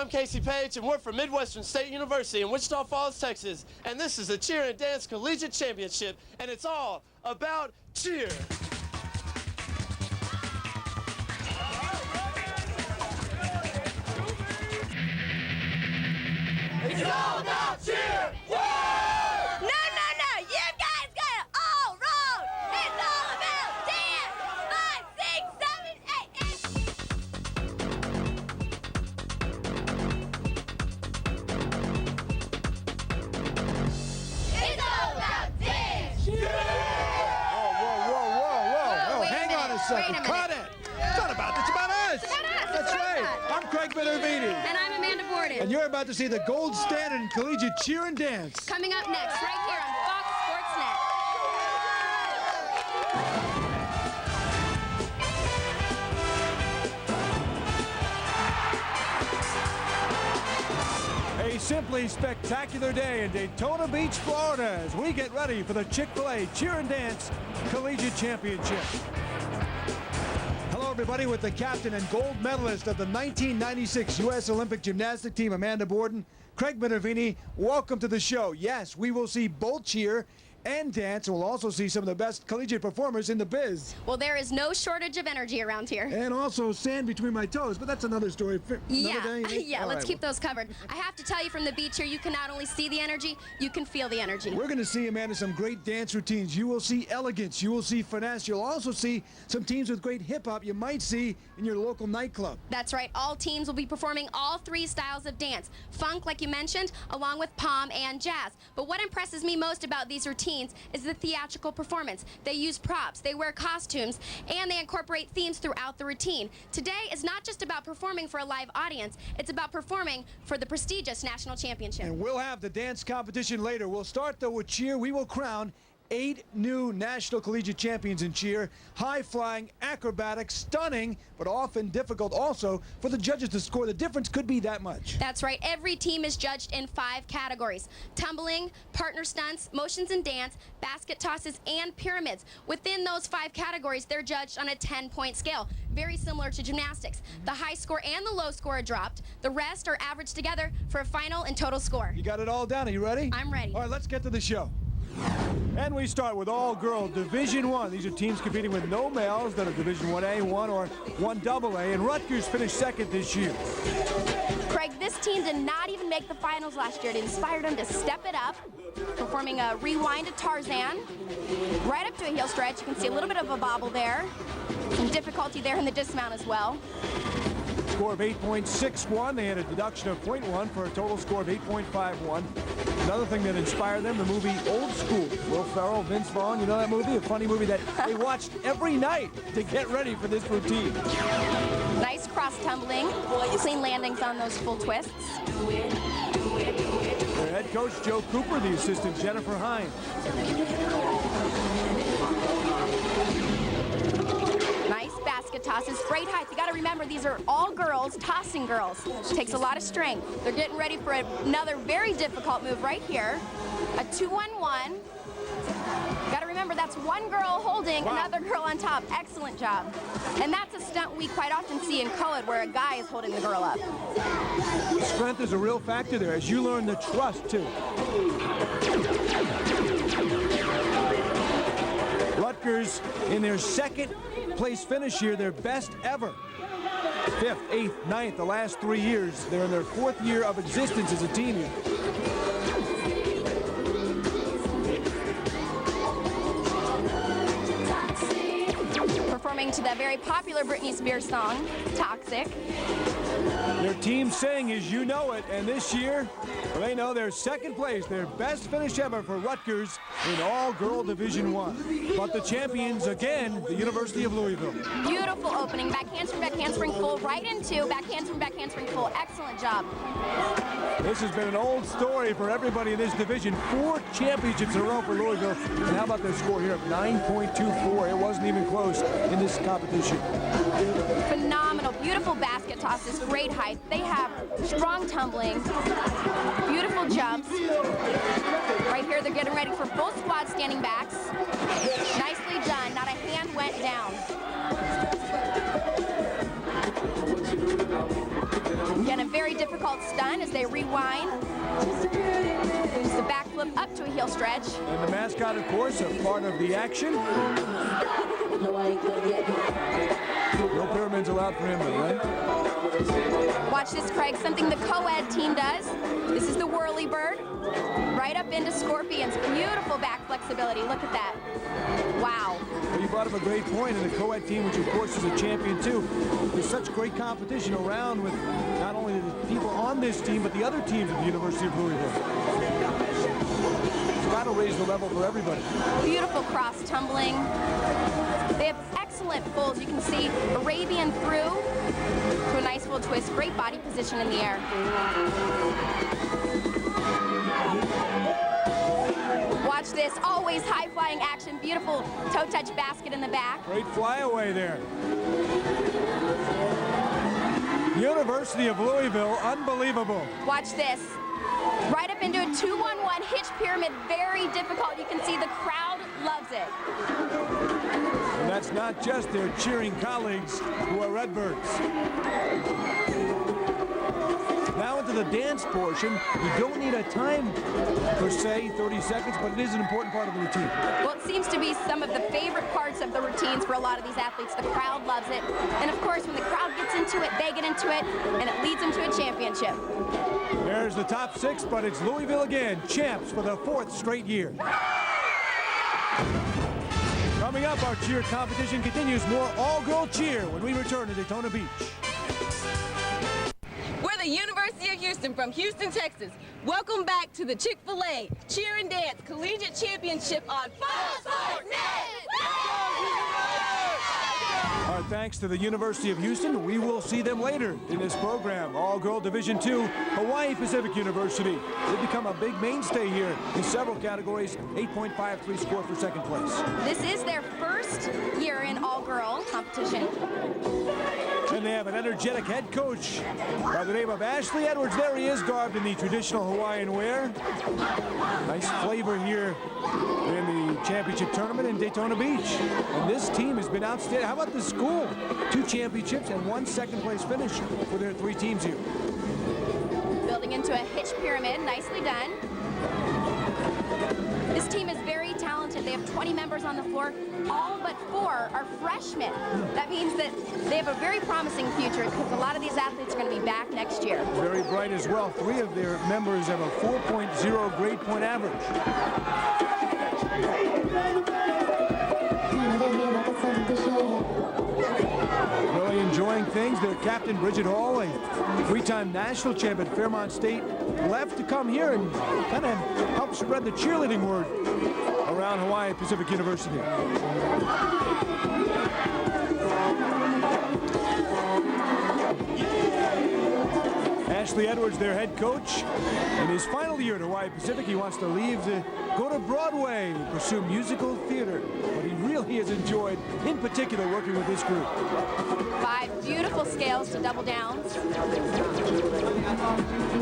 I'm Casey Page, and we're from Midwestern State University in Wichita Falls, Texas. And this is the Cheer and Dance Collegiate Championship, and it's all about cheer. It's all about cheer! No, you guys got it all wrong! It's all about dance! 5, 6, 7, 8, 8. It's all about dance! Whoa. Hang on a second. Cut it. It's not about this. It's about us. It's about us. That's right. I'm Craig Minervini. And I'm Amanda Borden. And you're about to see the gold standard in collegiate cheer and dance. Coming up next, right here on Fox Sports Net. A simply spectacular day in Daytona Beach, Florida, as we get ready for the Chick-fil-A Cheer and Dance Collegiate Championship. Hello, everybody, with the captain and gold medalist of the 1996 U.S. Olympic Gymnastic Team, Amanda Borden. Craig Minervini, welcome to the show. Yes, we will see both cheer and dance. We'll also see some of the best collegiate performers in the biz. Well, there is no shortage of energy around here. And also sand between my toes, but that's another story. Yeah, let's keep those covered. I have to tell you, from the beach here, you can not only see the energy, you can feel the energy. We're going to see, Amanda, some great dance routines. You will see elegance. You will see finesse. You'll also see some teams with great hip-hop you might see in your local nightclub. That's right. All teams will be performing all three styles of dance. Funk, like you mentioned, along with pom and jazz. But what impresses me most about these routines is the theatrical performance. They use props, they wear costumes, and they incorporate themes throughout the routine. Today is not just about performing for a live audience, it's about performing for the prestigious national championship. And we'll have the dance competition later. We'll start, though, with cheer. We will crown 8 new national collegiate champions in cheer. High-flying, acrobatic, stunning, but often difficult also for the judges to score. The difference could be that much. That's right. Every team is judged in 5 categories: tumbling, partner stunts, motions and dance, basket tosses, and pyramids. Within those 5 categories, they're judged on a 10-point scale, very similar to gymnastics. The high score and the low score are dropped. The rest are averaged together for a final and total score. You got it all down. Are you ready? I'm ready. All right, let's get to the show. And we start with all-girl Division I. These are teams competing with no males that are Division 1A, 1 or 1AA, and Rutgers finished second this year. Craig, this team did not even make the finals last year. It inspired them to step it up, performing a rewind to Tarzan, right up to a heel stretch. You can see a little bit of a bobble there. Some difficulty there in the dismount as well. Score of 8.61. They had a deduction of 0.1 for a total score of 8.51. Another thing that inspired them, the movie Old School. Will Ferrell, Vince Vaughn, you know that movie? A funny movie that they watched every night to get ready for this routine. Nice cross tumbling, clean landings on those full twists. Their head coach, Joe Cooper, the assistant, Jennifer Hines. Nice basket tosses, great heights. You got to remember, these are all girls, tossing girls. Takes a lot of strength. They're getting ready for another very difficult move right here. A 2-1-1. Got to remember, that's one girl holding, another girl on top. Excellent job. And that's a stunt we quite often see in co-ed, where a guy is holding the girl up. Strength is a real factor there, as you learn the trust, too. Rutgers, in their second place finish here, their best ever. 5th, 8th, 9th, the last 3 years. They're in their 4th year of existence as a team here. Performing to that very popular Britney Spears song, Toxic. Their team saying is "You Know It," and this year, well, they know they're second place, their best finish ever for Rutgers in all-girl Division I. But the champions, again, the University of Louisville. Beautiful opening, back handspring full, right into back handspring full. Excellent job. This has been an old story for everybody in this division. 4 championships in a row for Louisville. And how about their score here of 9.24? It wasn't even close in this competition. Phenomenal, beautiful basket tosses, great height. They have strong tumbling, beautiful jumps. Right here, they're getting ready for full squat standing backs. Nicely done, not a hand went down. Again, a very difficult stunt as they rewind. It's the backflip up to a heel stretch. And the mascot, of course, a part of the action. No pyramids allowed for him, right? Watch this, Craig, something the co-ed team does. This is the whirly bird, right up into scorpions. Beautiful back flexibility. Look at that. Wow. Well, you brought up a great point, and the co-ed team, which of course is a champion too. There's such great competition around with not only the people on this team, but the other teams at the University of Louisville. It's got to raise the level for everybody. Beautiful cross tumbling. They have excellent pulls. You can see Arabian through to a nice full twist. Great body position in the air. Watch this, always high-flying action. Beautiful toe-touch basket in the back. Great flyaway there. University of Louisville, unbelievable. Watch this. Right up into a 2-1-1 hitch pyramid. Very difficult. You can see the crowd loves it. And that's not just their cheering colleagues who are Redbirds. Now into the dance portion. You don't need a time per se, 30 seconds, but it is an important part of the routine. Well, it seems to be some of the favorite parts of the routines for a lot of these athletes. The crowd loves it. And of course, when the crowd gets into it, they get into it, and it leads them to a championship. There's the top 6, but it's Louisville again, champs for the 4th straight year. Coming up, our cheer competition continues. More all-girl cheer when we return to Daytona Beach. We're the University of Houston from Houston, Texas. Welcome back to the Chick-fil-A Cheer and Dance Collegiate Championship on Fox Sports Net. Our thanks to the University of Houston. We will see them later in this program. All-girl Division II, Hawaii Pacific University. They've become a big mainstay here in several categories. 8.53 score for second place. This is their first year in all-girl competition. And they have an energetic head coach by the name of Ashley Edwards. There he is, garbed in the traditional Hawaiian wear. Nice flavor here in the championship tournament in Daytona Beach. And this team has been outstanding. How about the school? 2 championships and 1 second-place finish for their 3 teams here. Building into a hitch pyramid, nicely done. This team is very talented. They have 20 members on the floor. All but 4 are freshmen. That means that they have a very promising future because a lot of these athletes are going to be back next year. Very bright as well. 3 of their members have a 4.0 grade point average. Really enjoying things. Their captain, Bridget Hall, a 3-time national champion at Fairmont State, left to come here and kind of help spread the cheerleading word around Hawaii Pacific University. Ashley Edwards, their head coach. In his final year at Hawaii Pacific, he wants to leave to go to Broadway, pursue musical theater. But he really has enjoyed, in particular, working with this group. 5 beautiful scales to double downs.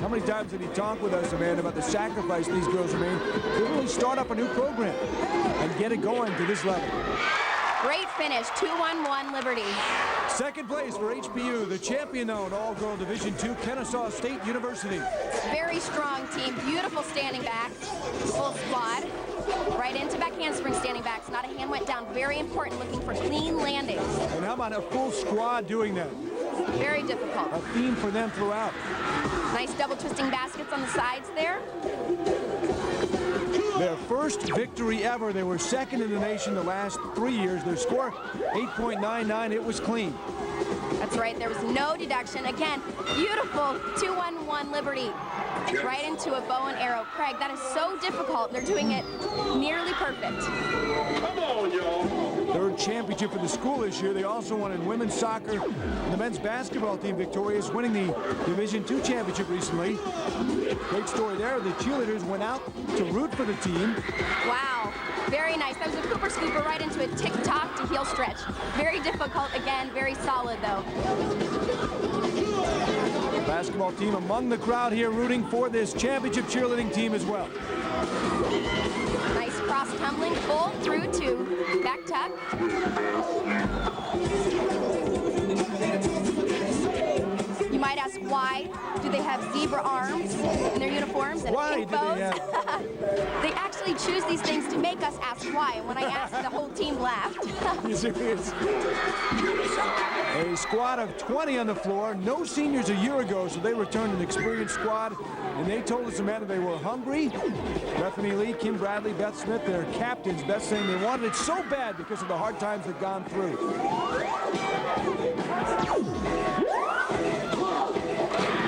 How many times did he talk with us, Amanda, about the sacrifice these girls have made to really start up a new program and get it going to this level? Great finish, 2-1-1 Liberty. Second place for HPU, the champion-owned all-girl Division II, Kennesaw State University. Very strong team, beautiful standing backs, full squad. Right into back handspring standing backs, not a hand went down. Very important, looking for clean landings. And how about a full squad doing that? Very difficult. A theme for them throughout. Nice double twisting baskets on the sides there. Their first victory ever. They were second in the nation the last 3 years. Their score, 8.99. It was clean. That's right. There was no deduction. Again, beautiful 2-1-1 Liberty. Right into a bow and arrow. Craig, that is so difficult. They're doing it nearly perfect. Come on, y'all. Third championship for the school this year. They also won in women's soccer. The men's basketball team victorious, winning the Division II championship recently. Great story there. The cheerleaders went out to root for the team. Wow. Very nice. That was a Cooper scooper right into a tick-tock to heel stretch. Very difficult. Again, very solid, though. Basketball team among the crowd here rooting for this championship cheerleading team as well. Nice cross tumbling, full through to back tuck. You might ask, ask why do they have zebra arms in their uniforms and Why pink do bows? they have... They actually choose these things to make us ask why. And when I asked, the whole team laughed. Yes, it is. A squad of 20 on the floor. No seniors a year ago, so they returned an experienced squad. And they told us, Amanda, they were hungry. Bethany Lee, Kim Bradley, Beth Smith, their captains, Beth saying they wanted it so bad because of the hard times they've gone through.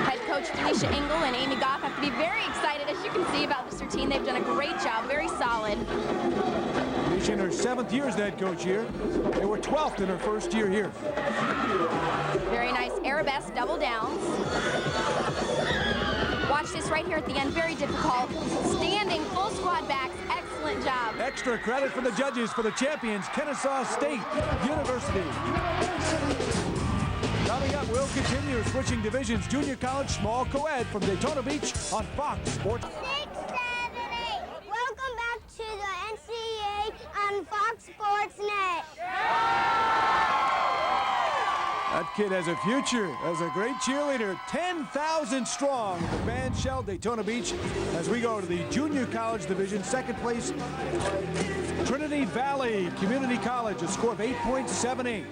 Head coach Felicia Engel and Amy Goff have to be very excited, as you can see, about this routine. They've done a great job, very solid. Felicia in her 7th year as the head coach here. They were 12th in her first year here. Very nice arabesque double downs. Watch this right here at the end, very difficult. Standing full squad backs, excellent job. Extra credit for the judges for the champions, Kennesaw State University. Coming up, we'll continue switching divisions, junior college, small co-ed from Daytona Beach on Fox Sports. 6, 7, 8. Welcome back to the NCAA on Fox Sports Net. That kid has a future as a great cheerleader. 10,000 strong. The band shell Daytona Beach as we go to the junior college division. Second place, Trinity Valley Community College, a score of 8.78.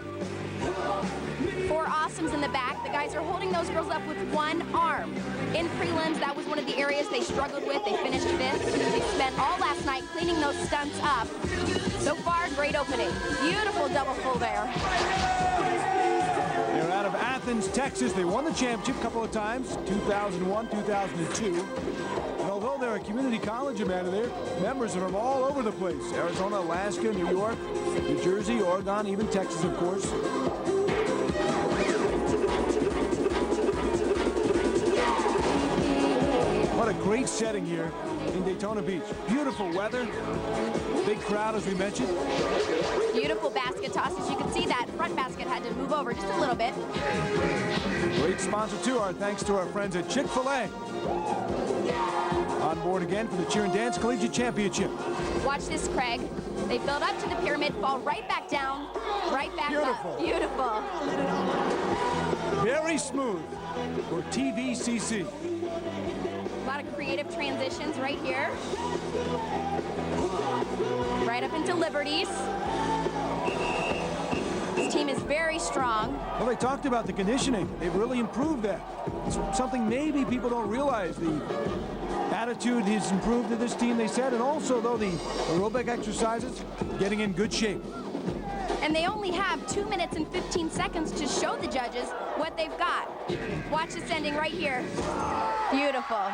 4 awesomes in the back. The guys are holding those girls up with one arm. In prelims, that was one of the areas they struggled with. They finished 5th. They spent all last night cleaning those stunts up. So far, great opening. Beautiful double full there. They're out of Athens, Texas. They won the championship a couple of times, 2001, 2002. And although they're a community college, Amanda, they're members from all over the place. Arizona, Alaska, New York, New Jersey, Oregon, even Texas, of course. What a great setting here in Daytona Beach. Beautiful weather, big crowd as we mentioned. Beautiful basket tosses. You can see that front basket had to move over just a little bit. Great sponsor too, our thanks to our friends at Chick-fil-A. On board again for the Cheer and Dance Collegiate Championship. Watch this, Craig. They build up to the pyramid, fall right back down, right back Beautiful. up. Beautiful. Very smooth for TVCC. A lot of creative transitions right here. Right up into Liberties. This team is very strong. Well, they talked about the conditioning. They've really improved that. It's something maybe people don't realize. The attitude has improved to this team, they said, and also, though, the aerobic exercises, getting in good shape. And they only have 2 minutes and 15 seconds to show the judges what they've got. Watch this ending right here. Beautiful.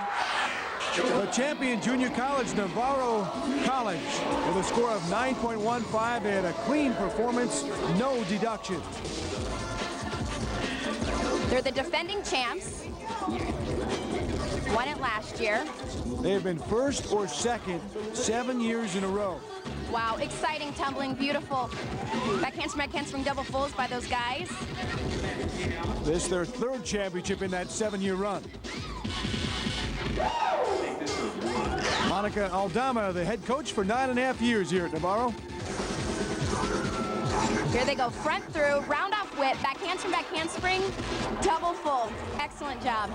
The champion junior college, Navarro College, with a score of 9.15. They had a clean performance, no deduction. They're the defending champs. Won it last year. They have been first or second 7 years in a row. Wow, exciting tumbling, beautiful. Backhand spring double fulls by those guys. This is their 3rd championship in that 7-year run. Monica Aldama, the head coach for 9.5 years here at Navarro. Here they go, front through, round off whip, backhand spring, double full. Excellent job.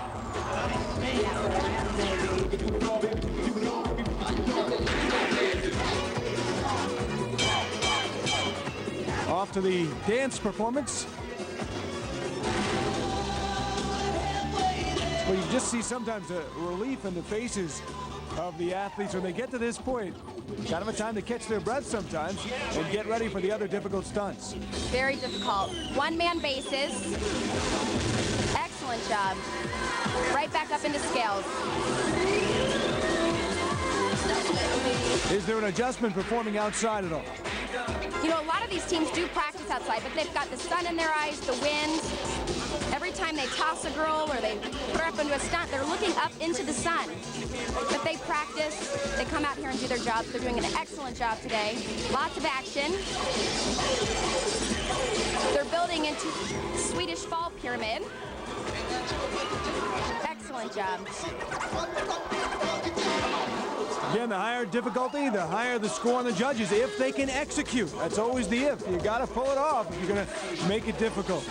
Off to the dance performance. Well, you just see sometimes a relief in the faces of the athletes when they get to this point. Kind of a time to catch their breath sometimes and get ready for the other difficult stunts. Very difficult. One-man bases. Excellent job. Right back up into scales. Is there an adjustment performing outside at all? You know, a lot of these teams do practice outside, but they've got the sun in their eyes, the wind. Every time they toss a girl or they put her up into a stunt, they're looking up into the sun. But they practice, they come out here and do their jobs. They're doing an excellent job today. Lots of action. They're building into Swedish Fall Pyramid. Excellent job. Again, the higher difficulty, the higher the score on the judges, if they can execute. That's always the if. You got to pull it off if you're going to make it difficult.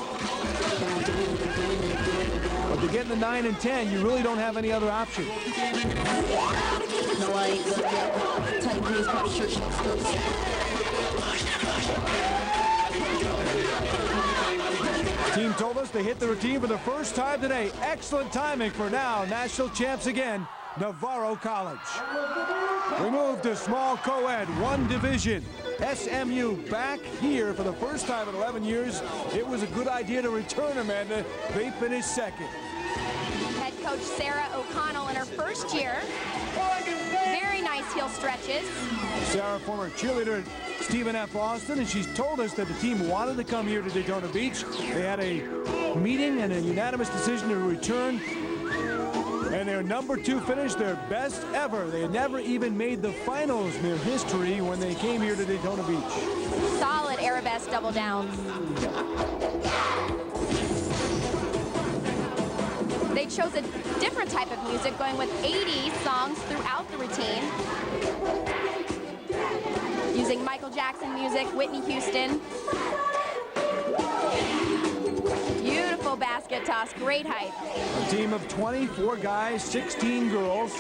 But to get in the 9 and 10, you really don't have any other option. The team told us they hit the routine for the first time today. Excellent timing for now. National champs again, Navarro College. We move to small co-ed, one division. SMU back here for the first time in 11 years. It was a good idea to return, Amanda. They finished second. Head coach Sarah O'Connell in her first year. Very nice heel stretches. Sarah, former cheerleader at Stephen F. Austin, and she's told us that the team wanted to come here to Daytona Beach. They had a meeting and a unanimous decision to return. And their number 2 finish, their best ever. They had never even made the finals in their history when they came here to Daytona Beach. Solid arabesque double downs. They chose a different type of music, going with 80s songs throughout the routine. Using Michael Jackson music, Whitney Houston. Beautiful basket toss, great height. A team of 24 guys, 16 girls.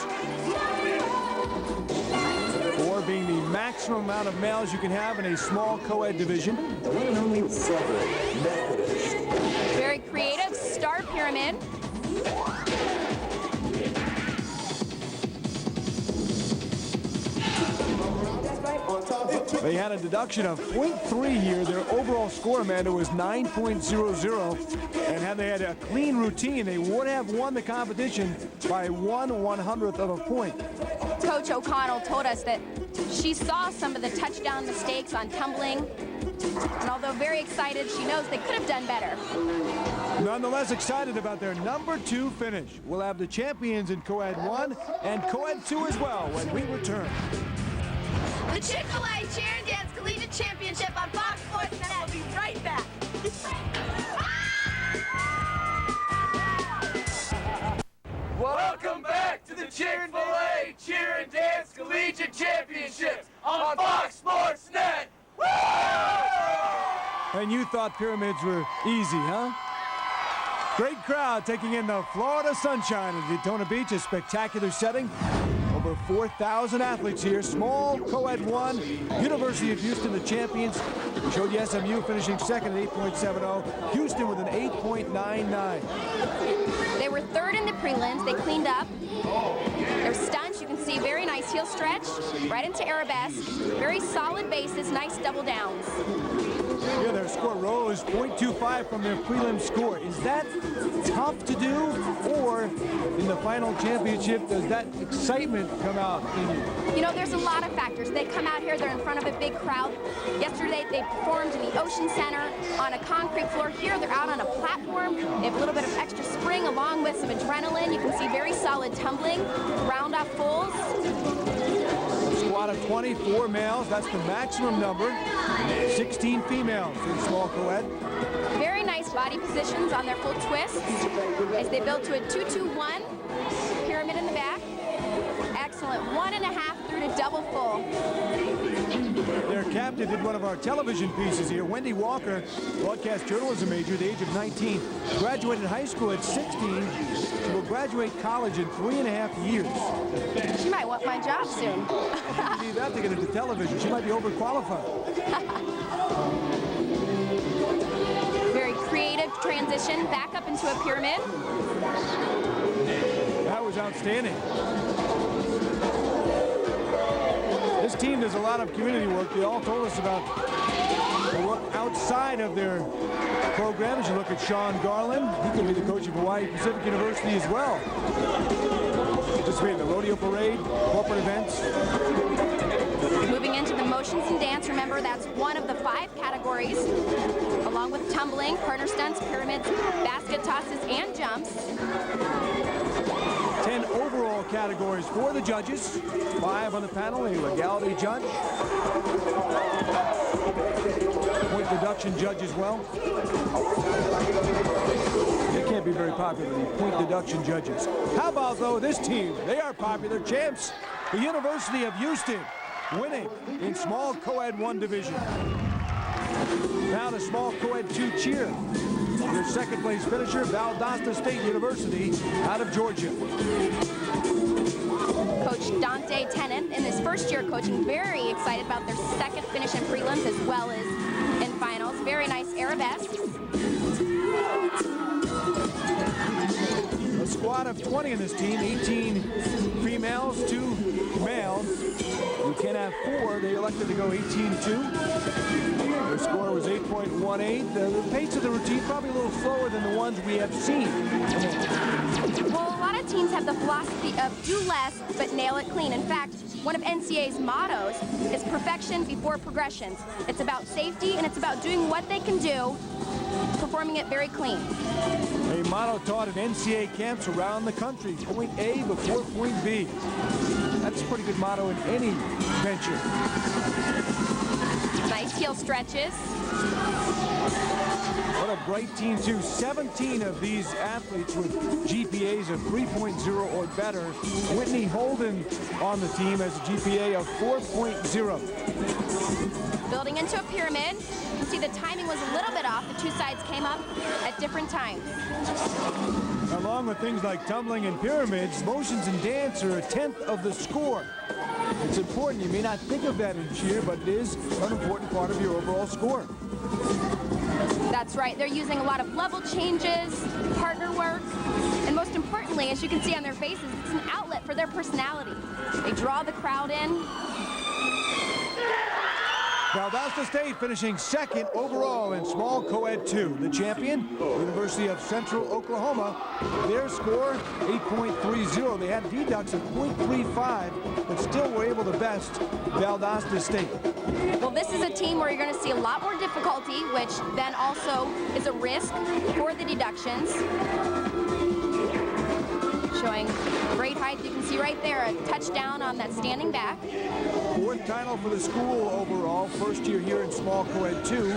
4 being the maximum amount of males you can have in a small co-ed division. Very creative, star pyramid. They had a deduction of 0.3 here. Their overall score, Amanda, was 9.00. And had they had a clean routine, they would have won the competition by 1/100th of a point. Coach O'Connell told us that she saw some of the touchdown mistakes on tumbling. And although very excited, she knows they could have done better. Nonetheless excited about their number 2 finish. We'll have the champions in Co-Ed 1 and Co-Ed 2 as well when we return. The Chick-fil-A Cheer and Dance Collegiate Championship on Fox Sports Net. We'll be right back. Welcome back to the Chick-fil-A Cheer and Dance Collegiate Championship on Fox Sports Net. Woo! And you thought pyramids were easy, huh? Great crowd taking in the Florida sunshine at Daytona Beach, a spectacular setting. Over 4,000 athletes here. Small Co-Ed 1, University of Houston, the champions. We showed you SMU finishing second at 8.70. Houston with an 8.99. They were third in the prelims. They cleaned up. Their stunts, you can see, very nice heel stretch, right into arabesque. Very solid bases, nice double downs. Yeah, their score rose 0.25 from their prelim score. Is that tough to do, or in the final championship, does that excitement come out in you? You know, there's a lot of factors. They come out here, they're in front of a big crowd. Yesterday, they performed in the Ocean Center on a concrete floor. Here, they're out on a platform. They have a little bit of extra spring along with some adrenaline. You can see very solid tumbling, round off pulls. Squad of 24 males, that's the maximum number. 16 females in small co-ed. Very nice body positions on their full twists as they build to a 2-2-1 pyramid in the back. Excellent, 1.5 through to double full. Their captain did one of our television pieces here. Wendy Walker, broadcast journalism major at the age of 19, graduated high school at 16. She will graduate college in 3.5 years. She might want my job soon. You need that to get into television. She might be overqualified. Very creative transition back up into a pyramid. That was outstanding. This team does a lot of community work. They all told us about the work outside of their programs. You look at Sean Garland. He could be the coach of Hawaii Pacific University as well. Participate in the rodeo parade, corporate events. Moving into the motions and dance, remember that's one of the 5 categories, along with tumbling, partner stunts, pyramids, basket tosses, and jumps. 10 overall categories for the judges. 5 on the panel, a legality judge. Point deduction judge as well. They can't be very popular, the point deduction judges. How about, though, this team? They are popular champs. The University of Houston winning in small co-ed 1 division. Now the small co-ed 2 cheer. Your second place finisher, Valdosta State University out of Georgia. Coach Dante Tennant, in his first year coaching, very excited about their second finish in prelims as well as in finals. Very nice arabesques. A squad of 20 in this team, 18 females, 2 males. You can have 4. They elected to go 18-2. Their score was 8.18. The pace of the routine probably a little slower than the ones we have seen. Well, a lot of teams have the philosophy of do less but nail it clean. In fact, one of NCAA's mottos is perfection before progressions. It's about safety and it's about doing what they can do, performing it very clean. A motto taught at NCAA camps around the country, point A before point B. That's a pretty good motto in any venture. Nice heel stretches. What a bright team, too. 17 of these athletes with GPAs of 3.0 or better. Whitney Holden on the team has a GPA of 4.0. Building into a pyramid. You see the timing was a little bit off. The two sides came up at different times. Along with things like tumbling and pyramids, motions and dance are 1/10 of the score. It's important. You may not think of that in cheer, but it is an important part of your overall score. That's right. They're using a lot of level changes, partner work, and most importantly, as you can see on their faces, it's an outlet for their personality. They draw the crowd in. Valdosta State finishing second overall in small co-ed 2. The champion, University of Central Oklahoma, their score 8.30. They had deducts of 0.35, but still were able to best Valdosta State. Well, this is a team where you're going to see a lot more difficulty, which then also is a risk for the deductions. Showing great height. You can see right there a touchdown on that standing back. 4th title for the school overall. First year here in small co-ed 2.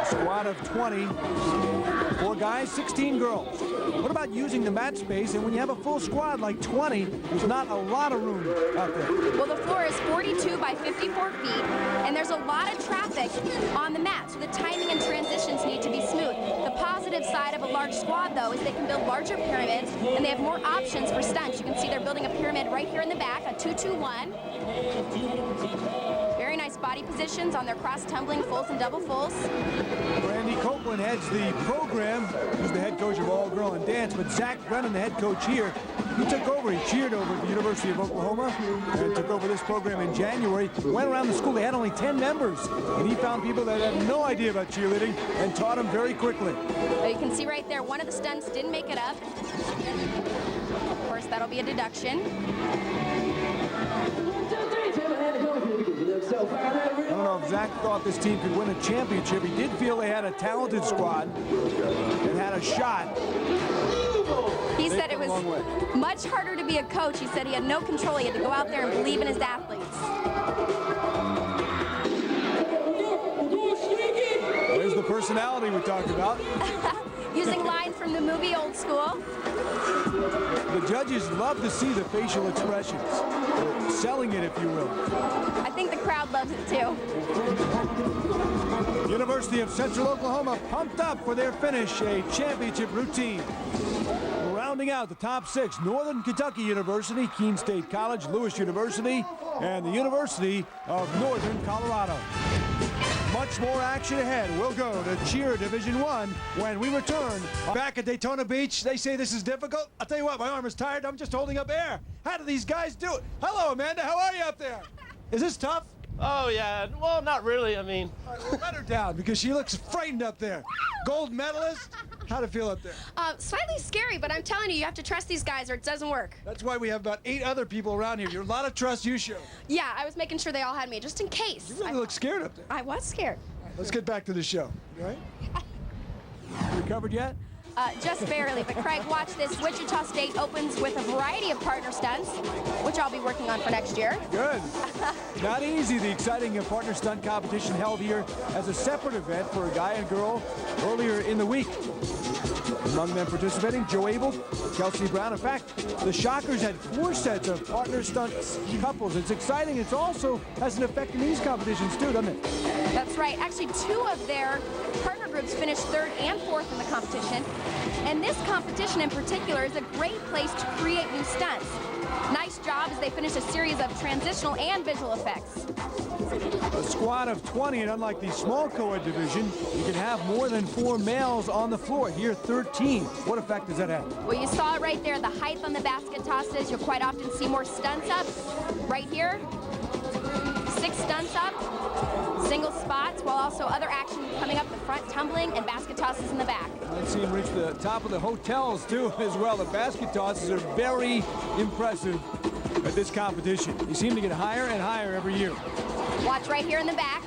Squad of 20. 4 guys, 16 girls. What about using the mat space? And when you have a full squad like 20, there's not a lot of room out there. Well, the floor is 42 by 54 feet, and there's a lot of traffic on the mat, so the timing and transitions need to be smooth. The positive side of a large squad, though, is they can build larger pyramids, and they have more options for stunts. You can see they're building a pyramid right here in the back, a 2-2-1. Very nice body positions on their cross-tumbling fulls and double fulls. Randy Copeland heads the program. He's the head coach of all girl and dance, but Zach Brennan, the head coach here, he took over. He cheered over at the University of Oklahoma and took over this program in January. Went around the school. They had only 10 members, and he found people that had no idea about cheerleading and taught them very quickly. So you can see right there, one of the stunts didn't make it up. Of course, that'll be a deduction. I don't know if Zach thought this team could win a championship. He did feel they had a talented squad and had a shot. He said it was much harder to be a coach. He said he had no control. He had to go out there and believe in his athletes. There's the personality we talked about. Using lines from the movie Old School. The judges love to see the facial expressions. They're selling it, if you will. I think the crowd loves it too. University of Central Oklahoma pumped up for their finish, a championship routine. Rounding out the top 6, Northern Kentucky University, Keene State College, Lewis University, and the University of Northern Colorado. Much more action ahead. We'll go to Cheer Division 1 when we return. Back at Daytona Beach, they say this is difficult. I'll tell you what, my arm is tired. I'm just holding up air. How do these guys do it? Hello, Amanda. How are you up there? Is this tough? Oh, yeah. Well, not really. I mean... Let her down because she looks frightened up there. Gold medalist. How'd it feel up there? Slightly scary, but I'm telling you, you have to trust these guys or it doesn't work. That's why we have about 8 other people around here. You're a lot of trust you show. Yeah, I was making sure they all had me, just in case. You really look scared up there. I was scared. All right, let's get back to the show. You all right? Recovered yet? Just barely, but Craig, watch this. Wichita State opens with a variety of partner stunts, which I'll be working on for next year. Good. Not easy, the exciting partner stunt competition held here as a separate event for a guy and girl earlier in the week. Among them participating, Joe Abel, Kelsey Brown. In fact, the Shockers had 4 sets of partner stunt couples. It's exciting. It also has an effect in these competitions too, doesn't it? That's right. Actually, 2 of their partner groups finished 3rd and 4th in the competition. And this competition in particular is a great place to create new stunts. Nice job as they finish a series of transitional and visual effects. A squad of 20, and unlike the small co-ed division, you can have more than 4 males on the floor. Here, 13. What effect does that have? Well, you saw it right there, the height on the basket tosses. You'll quite often see more stunts up. Right here, 6 stunts up, single spots, while also other action coming up the front, tumbling, and basket tosses in the back. Let's see him reach the top of the hotels, too, as well. The basket tosses are very impressive at this competition. They seem to get higher and higher every year. Watch right here in the back.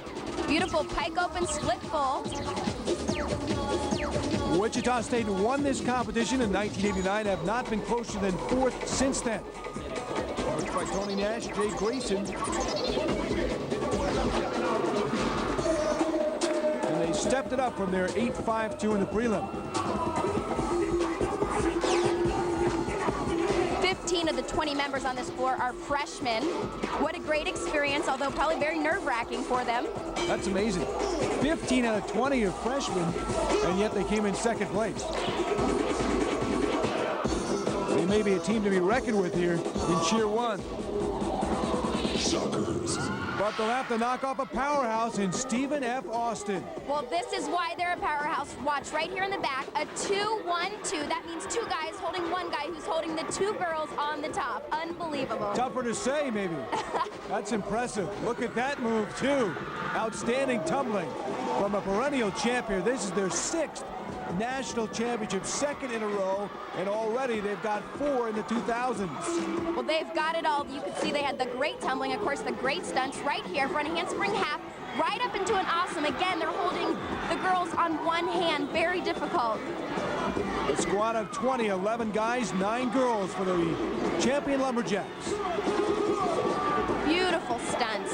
Beautiful pike open split full. Wichita State won this competition in 1989, have not been closer than 4th since then. Coached by Tony Nash, Jay Grayson. And they stepped it up from their 8-5-2 in the prelim. 15 of the 20 members on this floor are freshmen. What a great experience, although probably very nerve-wracking for them. That's amazing. 15 out of 20 are freshmen, and yet they came in 2nd place. They may be a team to be reckoned with here in Cheer 1. But they'll have to knock off a powerhouse in Stephen F. Austin. Well, this is why they're a powerhouse. Watch right here in the back, a 2-1-2. That means 2 guys holding 1 guy who's holding the 2 girls on the top. Unbelievable. Tougher to say, maybe. That's impressive. Look at that move, too. Outstanding tumbling from a perennial champion. This is their 6th national championship, 2nd in a row, and already they've got 4 in the 2000s. Well, they've got it all. You could see they had the great tumbling, of course, the great stunts right here, front handspring half, right up into an awesome. Again, they're holding the girls on 1 hand, very difficult. A squad of 20, 11 guys, 9 girls for the champion Lumberjacks. Beautiful stunts.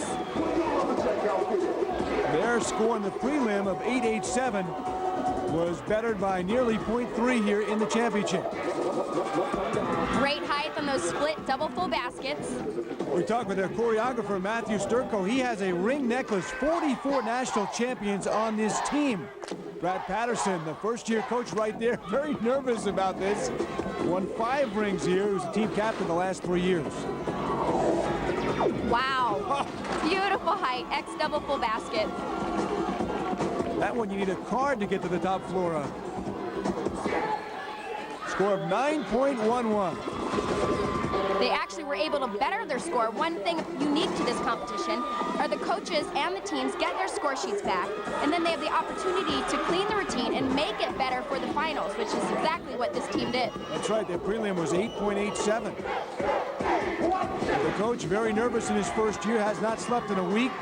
Their score in the prelim of 887 was bettered by nearly .3 here in the championship. Great height on those split double full baskets. We talked with their choreographer, Matthew Sturko. He has a ring necklace, 44 national champions on this team. Brad Patterson, the first-year coach right there, very nervous about this. Won 5 rings here. He was the team captain the last 3 years. Wow. Beautiful height, X double full basket. That one you need a card to get to the top floor of. Score of 9.11. They actually were able to better their score. One thing unique to this competition are the coaches and the teams get their score sheets back, and then they have the opportunity to clean the routine and make it better for the finals, which is exactly what this team did. That's right, their prelim was 8.87. The coach, very nervous in his first year, has not slept in a week.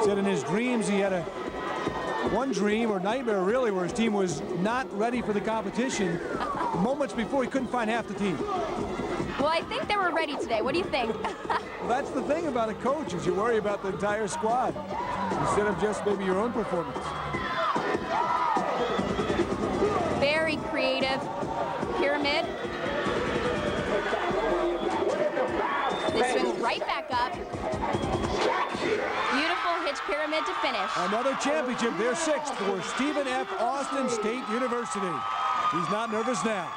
Said in his dreams he had one dream, or nightmare really, where his team was not ready for the competition. Moments before, he couldn't find half the team. Well, I think they were ready today. What do you think? Well, that's the thing about a coach, is you worry about the entire squad instead of just maybe your own performance. Very creative pyramid. They swing right back up. Beautiful hitch pyramid to finish. Another championship, their 6th for Stephen F. Austin State University. He's not nervous now.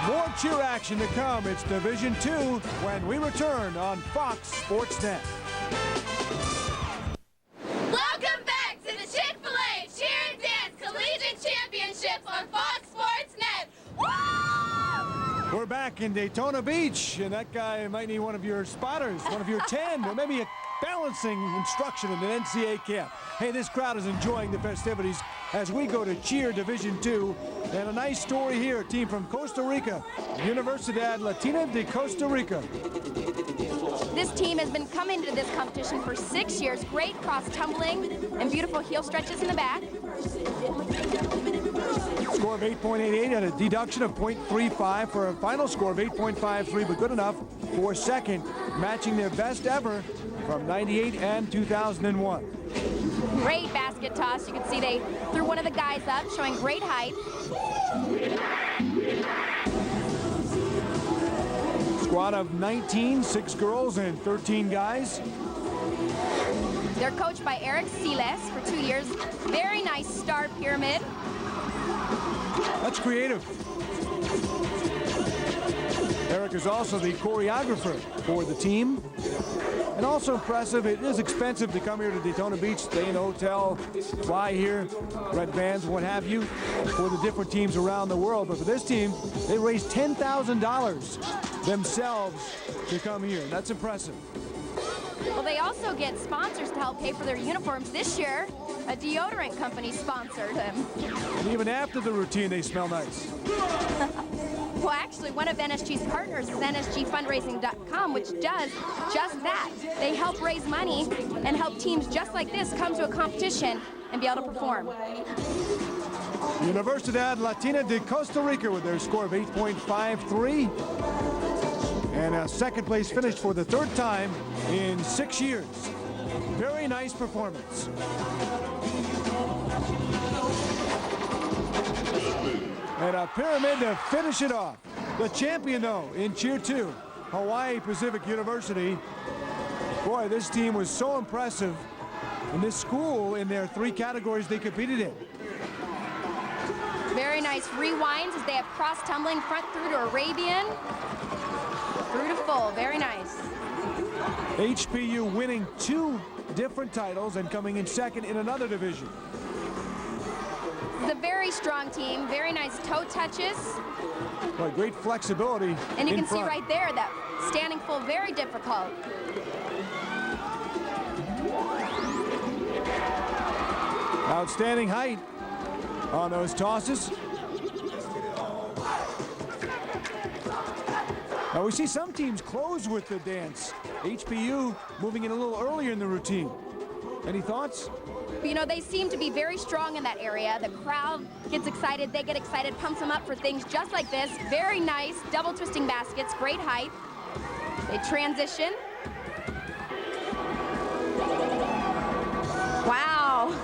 More cheer action to come. It's Division II when we return on Fox Sports Net. Welcome back to the Chick-fil-A Cheer and Dance Collegiate Championships on Fox Sports Net. Woo! We're back in Daytona Beach, and that guy might need one of your spotters, one of your 10, or maybe a balancing instruction in an NCAA camp. Hey, this crowd is enjoying the festivities as we go to Cheer Division II. And a nice story here, a team from Costa Rica, Universidad Latina de Costa Rica. This team has been coming to this competition for 6 years. Great cross tumbling and beautiful heel stretches in the back. Score of 8.88 and a deduction of 0.35 for a final score of 8.53, but good enough for 2nd, matching their best ever from '98 and 2001. Great basket toss. You can see they threw one of the guys up, showing great height. Squad of 19, 6 girls and 13 guys. They're coached by Eric Siles for 2 years. Very nice star pyramid. That's creative. Eric is also the choreographer for the team. And also impressive, it is expensive to come here to Daytona Beach, stay in a hotel, fly here, rent vans, what have you, for the different teams around the world. But for this team, they raised $10,000 themselves to come here. That's impressive. Well, they also get sponsors to help pay for their uniforms. This year, a deodorant company sponsored them. And even after the routine, they smell nice. Well, actually, one of NSG's partners is NSGfundraising.com, which does just that. They help raise money and help teams just like this come to a competition and be able to perform. Universidad Latina de Costa Rica with their score of 8.53. And a second place finish for the third time in 6 years. Very nice performance. And a pyramid to finish it off. The champion, though, in Cheer 2, Hawaii Pacific University. Boy, this team was so impressive in this school in their 3 categories they competed in. Very nice rewinds as they have cross tumbling, front through to Arabian, through to full. Very nice. HPU winning 2 different titles and coming in second in another division. It's a very strong team, very nice toe touches. Boy, great flexibility. And you can see front. right there that standing full, very difficult. Outstanding height on those tosses. Now we see some teams close with the dance. HPU moving in a little earlier in the routine. Any thoughts? You know, they seem to be very strong in that area. The crowd gets excited, they get excited, pumps them up for things just like this. Very nice, double twisting baskets, great height. They transition. Wow.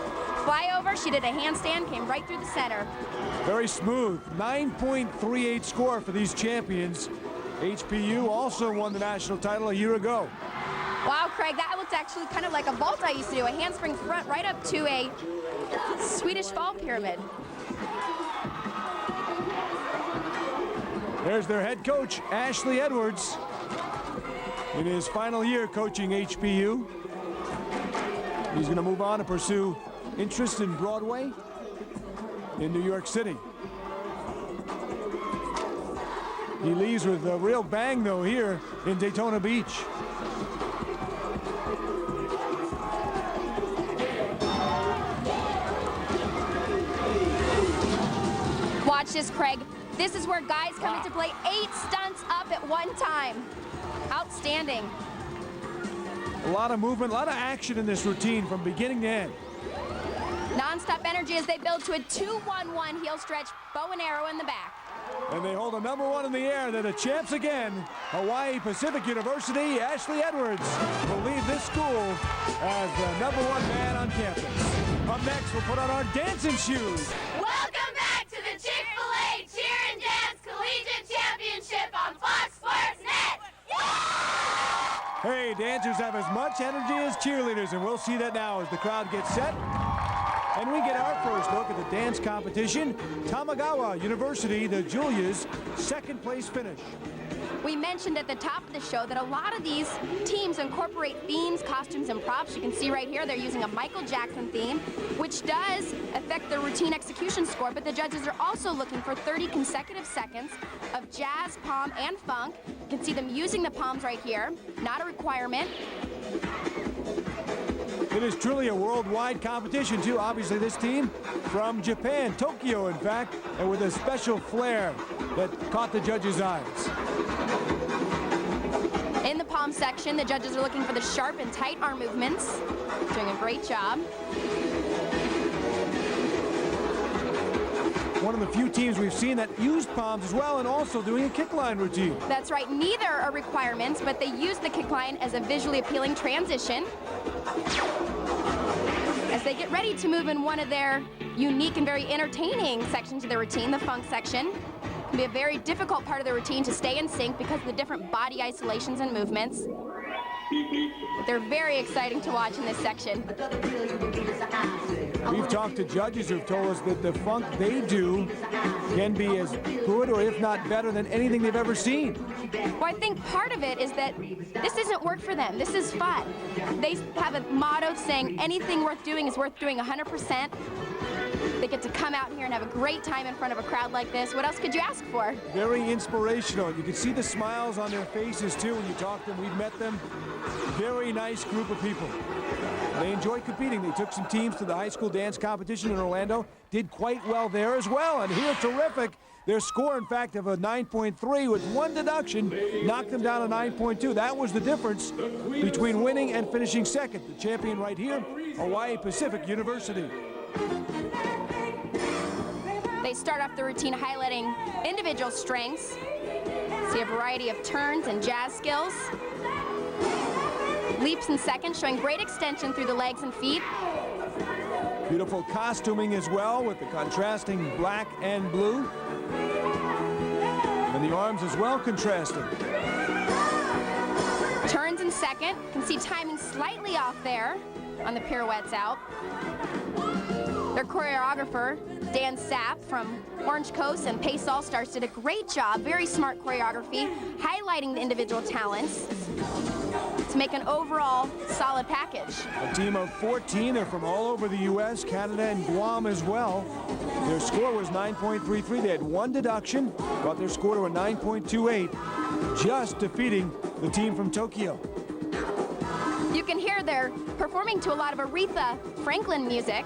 Flyover, she did a handstand, came right through the center. Very smooth. 9.38 score for these champions. HPU also won the national title a year ago. Wow, Craig, that looked actually kind of like a vault I used to do, a handspring front right up to a Swedish fall pyramid. There's their head coach, Ashley Edwards, in his final year coaching HPU. He's going to move on to pursue interest in Broadway in New York City. He leaves with a real bang, though, here in Daytona Beach. Watch this, Craig. This is where guys come into play. 8 stunts up at one time. Outstanding. A lot of movement, a lot of action in this routine from beginning to end. Non-stop energy as they build to a 2-1-1 heel stretch, bow and arrow in the back. And they hold a #1 in the air. They're the champs again. Hawaii Pacific University, Ashley Edwards will leave this school as the #1 man on campus. Up next, we'll put on our dancing shoes. Welcome back to the Chick-fil-A Cheer and Dance Collegiate Championship on Fox Sports Net. Hey, dancers have as much energy as cheerleaders, and we'll see that now as the crowd gets set. And we get our first look at the dance competition. Tamagawa University, the Julia's, second place finish. We mentioned at the top of the show that a lot of these teams incorporate themes, costumes, and props. You can see right here they're using a Michael Jackson theme, which does affect the routine execution score, but the judges are also looking for 30 consecutive seconds of jazz, palm, and funk. You can see them using the palms right here, not a requirement. It is truly a worldwide competition, too. Obviously, this team from Japan, Tokyo, in fact, and with a special flair that caught the judges' eyes. In the palm section, the judges are looking for the sharp and tight arm movements. Doing a great job. One of the few teams we've seen that used palms as well, and also doing a kick line routine. That's right, neither are requirements, but they use the kick line as a visually appealing transition. As as they get ready to move in one of their unique and very entertaining sections of their routine, the funk section. It can be a very difficult part of the routine to stay in sync because of the different body isolations and movements. But they're very exciting to watch in this section. We've talked to judges who've told us that the funk they do can be as good or if not better than anything they've ever seen. Well, I think part of it is that this isn't work for them. This is fun. They have a motto saying anything worth doing is worth doing 100%. They get to come out here and have a great time in front of a crowd like this. What else could you ask for? Very inspirational. You can see the smiles on their faces too when you talk to them. We've met them. Very nice group of people. They enjoy competing. They took some teams to the high school dance competition in Orlando. Did quite well there as well. And here, terrific. Their score, in fact, of a 9.3 with one deduction knocked them down to 9.2. That was the difference between winning and finishing second. The champion right here, Hawaii Pacific University. They start off the routine highlighting individual strengths. See a variety of turns and jazz skills. Leaps in seconds, showing great extension through the legs and feet. Beautiful costuming as well with the contrasting black and blue. And the arms as well contrasting. Turns in second. You can see timing slightly off there on the pirouettes out. Their choreographer, Dan Sapp from Orange Coast and Pace All-Stars, did a great job. Very smart choreography, highlighting the individual talents to make an overall solid package. A team of 14 are from all over the U.S., Canada, and Guam as well. Their score was 9.33. They had one deduction, brought their score to a 9.28, just defeating the team from Tokyo. You can hear they're performing to a lot of Aretha Franklin music,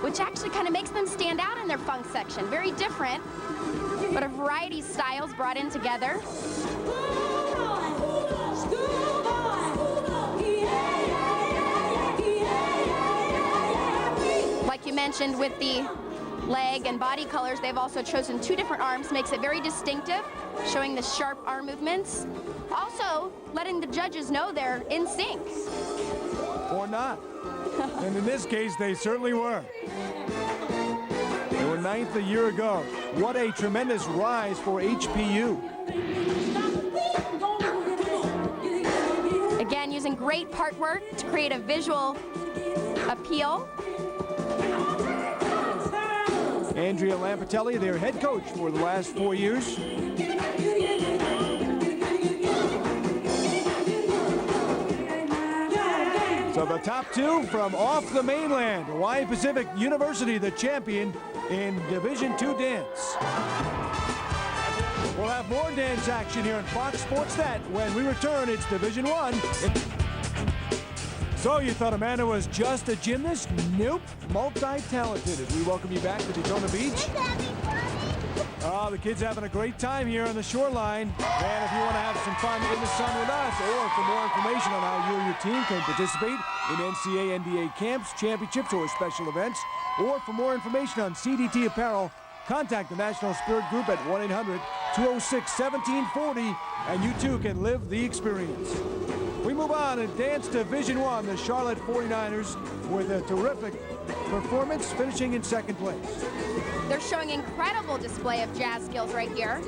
which actually kind of makes them stand out in their funk section. Very different, but a variety of styles brought in together. Like you mentioned with the leg and body colors, they've also chosen two different arms, makes it very distinctive, showing the sharp arm movements. Also, letting the judges know they're in sync. Or not. And in this case, they certainly were. They were ninth a year ago. What a tremendous rise for HPU. Again, using great part work to create a visual appeal. Andrea Lampatelli, their head coach for the last 4 years. So the top two from off the mainland, Hawaii Pacific University, the champion in Division II dance. We'll have more dance action here on Fox Sports Net when we return. It's Division I. So you thought Amanda was just a gymnast? Nope, multi-talented. As we welcome you back to Daytona Beach. Oh, the kids having a great time here on the shoreline. And if you want to have some fun in the sun with us, or for more information on how you or your team can participate in NCAA, NBA camps, championships, or special events, or for more information on CDT apparel, contact the National Spirit Group at 1-800-206-1740, and you too can live the experience. We move on and dance Division I, the Charlotte 49ers, with a terrific performance, finishing in second place. They're showing incredible display of jazz skills right here.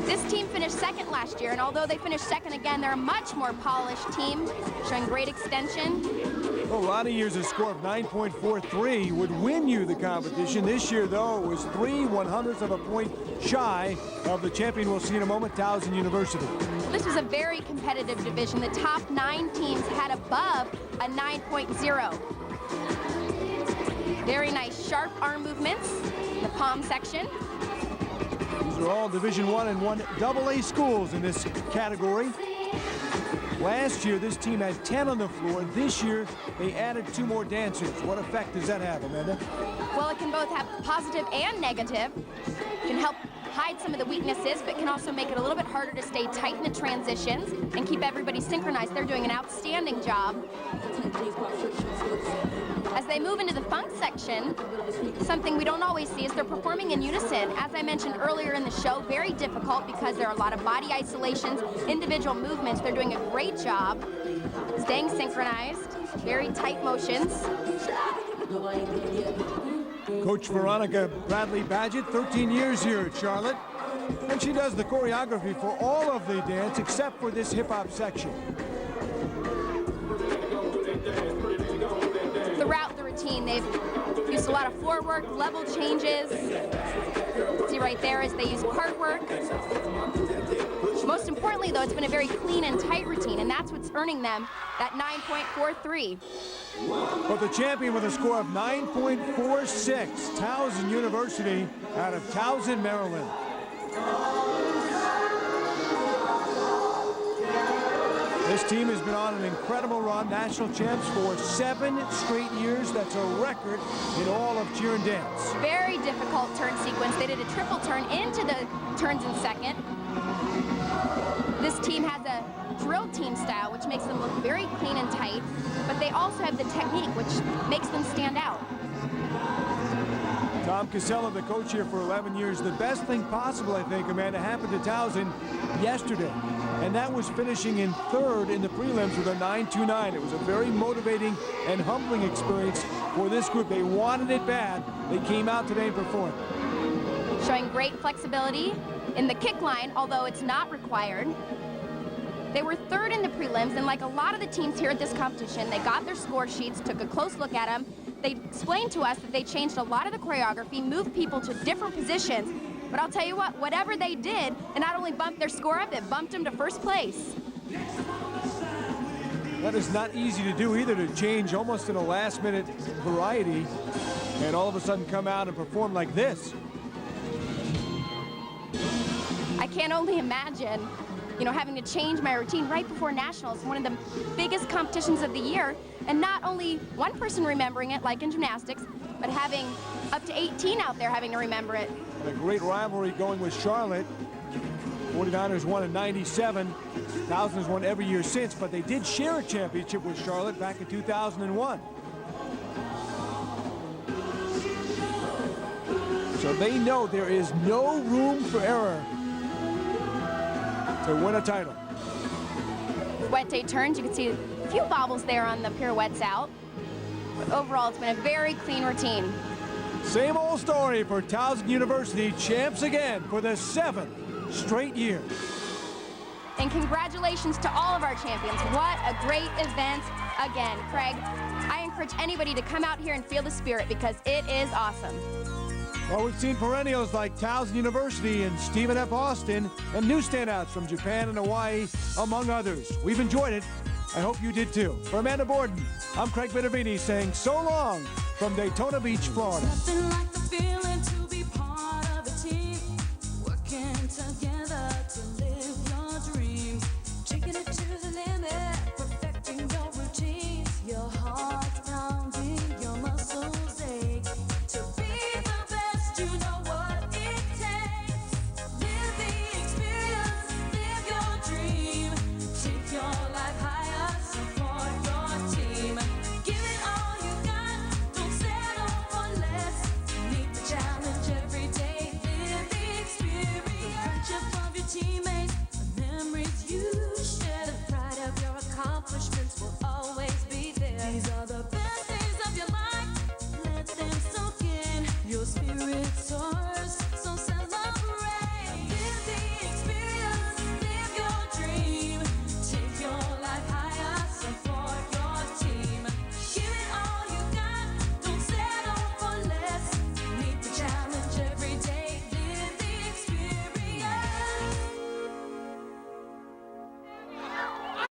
This team finished second last year, and although they finished second again, they're a much more polished team, showing great extension. Well, a lot of years a score of 9.43 would win you the competition. This year, though, it was 3/100ths of a point shy of the champion we'll see in a moment, Towson University. This was a very competitive division. The top 9 teams had above a 9.0. Very nice sharp arm movements in the palm section. These are all Division I and 1AA schools in this category. Last year, this team had 10 on the floor. This year, they added 2 more dancers. What effect does that have, Amanda? Well, it can both have positive and negative. It can help hide some of the weaknesses, but can also make it a little bit harder to stay tight in the transitions and keep everybody synchronized. They're doing an outstanding job. As they move into the funk section, something we don't always see is they're performing in unison. As I mentioned earlier in the show, very difficult because there are a lot of body isolations, individual movements. They're doing a great job staying synchronized. very tight motions. Coach Veronica Bradley Badgett, 13 years here at Charlotte. And she does the choreography for all of the dance except for this hip-hop section. Throughout the routine, they've used a lot of floor work, level changes. See right there as they use part work. Most importantly, though, it's been a very clean and tight routine, and that's what's earning them that 9.43. But the champion with a score of 9.46, Towson University out of Towson, Maryland. This team has been on an incredible run, national champs for 7 straight years. That's a record in all of cheer and dance. Very difficult turn sequence. They did a triple turn into the turns in second. This team has a drill team style, which makes them look very clean and tight, but they also have the technique, which makes them stand out. Tom Casella, the coach here for 11 years. The best thing possible, I think, Amanda, happened to Towson yesterday, and that was finishing in third in the prelims with a 9.29. It was a very motivating and humbling experience for this group. They wanted it bad. They came out today and performed. Showing great flexibility in the kick line, although it's not required. They were third in the prelims, and like a lot of the teams here at this competition, they got their score sheets, took a close look at them. They explained to us that they changed a lot of the choreography, moved people to different positions, but I'll tell you what, whatever they did, it not only bumped their score up, it bumped them to first place. That is not easy to do either, to change almost in a last-minute variety and all of a sudden come out and perform like this. I can only imagine, you know, having to change my routine right before nationals, one of the biggest competitions of the year, and not only one person remembering it, like in gymnastics, but having up to 18 out there having to remember it. And a great rivalry going with Charlotte. 49ers won in '97. Towson's won every year since, but they did share a championship with Charlotte back in 2001. So they know there is no room for error to win a title. Pirouette turns, you can see a few bobbles there on the pirouettes out. But overall, it's been a very clean routine. Same old story for Towson University, champs again for the 7th straight year. And congratulations to all of our champions. What a great event again. Craig, I encourage anybody to come out here and feel the spirit because it is awesome. Well, we've seen perennials like Towson University and Stephen F. Austin, and new standouts from Japan and Hawaii, among others. We've enjoyed it. I hope you did too. For Amanda Borden, I'm Craig Bittervini saying so long from Daytona Beach, Florida.